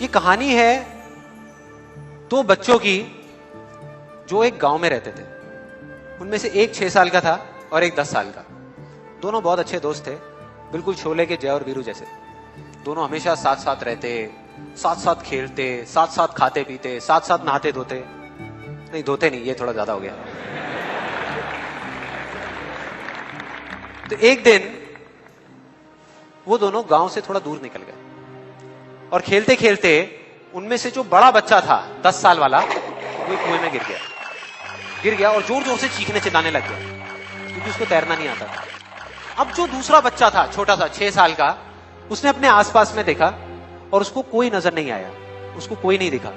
ये कहानी है दो बच्चों की जो एक गांव में रहते थे। उनमें से एक 6 साल का था और एक 10 साल का। दोनों बहुत अच्छे दोस्त थे, बिल्कुल शोले के जय और वीरू जैसे। दोनों हमेशा साथ साथ रहते, साथ साथ खेलते, साथ साथ खाते पीते, साथ साथ नहाते धोते। नहीं धोते नहीं, ये थोड़ा ज्यादा हो गया। तो एक दिन वो दोनों गांव से थोड़ा दूर निकल गए और खेलते खेलते उनमें से जो बड़ा बच्चा था 10 साल वाला, वो कुएं में गिर गया और जोर जोर से चीखने चिल्लाने लग गया क्योंकि उसको तैरना नहीं आता था। अब जो दूसरा बच्चा था छोटा सा 6 साल का, उसने अपने आसपास में देखा और उसको कोई नजर नहीं आया, उसको कोई नहीं दिखा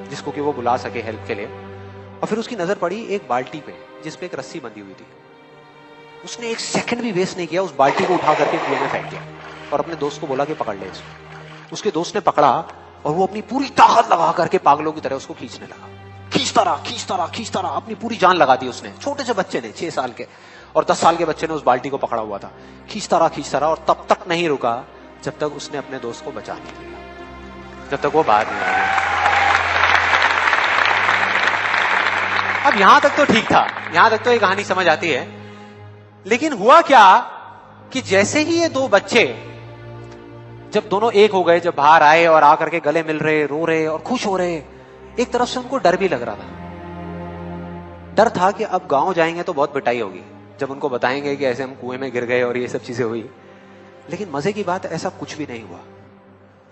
जिसको कि वो बुला सके हेल्प के लिए। और फिर उसकी नजर पड़ी एक बाल्टी पे जिसपे एक रस्सी बंधी हुई थी। उसने एक सेकंड भी वेस्ट नहीं किया, उस बाल्टी को उठा करके कुएं में फेंक दिया और अपने दोस्त को बोला कि पकड़ ले इसको। उसके दोस्त ने पकड़ा और वो अपनी पूरी ताकत लगा करके पागलों की तरह उसको खींचने लगा। खींचता रहा, अपनी पूरी जान लगा दी उसने। छोटे से बच्चे ने, 6 साल के और 10 साल के बच्चे ने उस बाल्टी को पकड़ा हुआ था। खींचता रहा और तब तक नहीं रुका जब तक उसने अपने दोस्त को बचा नहीं लिया, जब तक वो बाहर नहीं आया। अब यहां तक तो ठीक था, यहां तक तो ये कहानी समझ आती है। लेकिन हुआ क्या कि जैसे ही ये दो बच्चे जब दोनों एक हो गए, जब बाहर आए और आकर के गले मिल रहे, रो रहे और खुश हो रहे, एक तरफ से उनको डर भी लग रहा था। डर था कि अब गांव जाएंगे तो बहुत पिटाई होगी जब उनको बताएंगे कि ऐसे हम कुएं में गिर गए और ये सब चीजें हुई। लेकिन मजे की बात, ऐसा कुछ भी नहीं हुआ।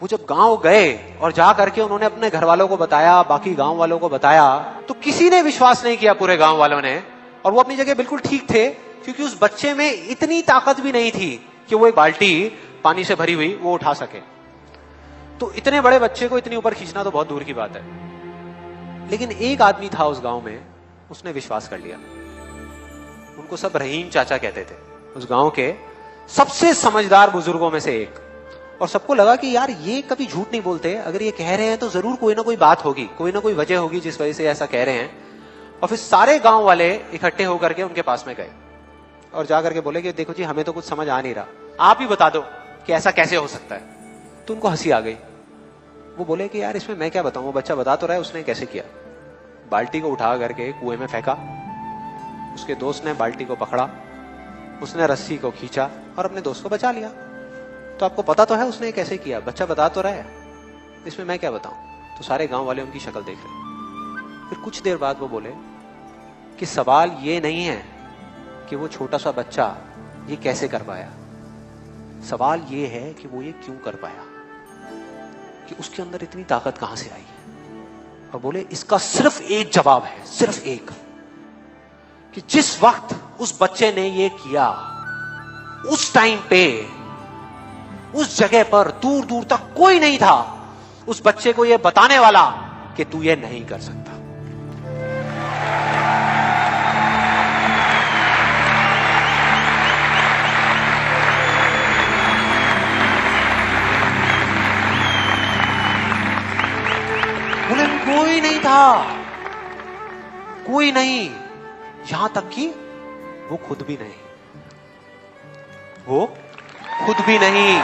वो जब गांव गए और जा करके उन्होंने अपने घर वालों को बताया, बाकी गांव वालों को बताया, तो किसी ने विश्वास नहीं किया, पूरे गांव वालों ने। और वो अपनी जगह बिल्कुल ठीक थे क्योंकि उस बच्चे में इतनी ताकत भी नहीं थी कि वो एक बाल्टी पानी से भरी हुई वो उठा सके। तो इतने बड़े बच्चे को इतनी ऊपर खींचना तो बहुत दूर की बात है। लेकिन एक आदमी था उस गांव में, उसने विश्वास कर लिया। उनको सब रहीम चाचा कहते थे, उस गांव के सबसे समझदार बुजुर्गों में से एक। और सबको लगा कि यार ये कभी झूठ नहीं बोलते, अगर ये कह रहे हैं तो जरूर कोई ना कोई बात होगी, कोई ना कोई वजह होगी जिस वजह से ऐसा कह रहे हैं। और फिर सारे गांव वाले इकट्ठे होकर के उनके पास में गए और जाकर के बोले कि देखो जी, हमें तो कुछ समझ आ नहीं रहा, आप ही बता दो कि ऐसा कैसे हो सकता है। तो उनको हंसी आ गई। वो बोले कि यार इसमें मैं क्या बताऊं, वो बच्चा बता तो रहा है उसने कैसे किया। बाल्टी को उठा करके कुएं में फेंका, उसके दोस्त ने बाल्टी को पकड़ा, उसने रस्सी को खींचा और अपने दोस्त को बचा लिया। तो आपको पता तो है उसने कैसे किया, बच्चा बता तो रहा है, इसमें मैं क्या बताऊं। तो सारे गांव वाले उनकी शक्ल देख रहे। फिर कुछ देर बाद वो बोले कि सवाल ये नहीं है कि वो छोटा सा बच्चा ये कैसे कर पाया, सवाल ये है कि वो ये क्यों कर पाया, कि उसके अंदर इतनी ताकत कहां से आई। और बोले इसका सिर्फ एक जवाब है, सिर्फ एक, कि जिस वक्त उस बच्चे ने ये किया, उस टाइम पे उस जगह पर दूर दूर तक कोई नहीं था उस बच्चे को ये बताने वाला कि तू ये नहीं कर सकता। बोले कोई नहीं था, कोई नहीं, यहां तक कि वो खुद भी नहीं, वो खुद भी नहीं।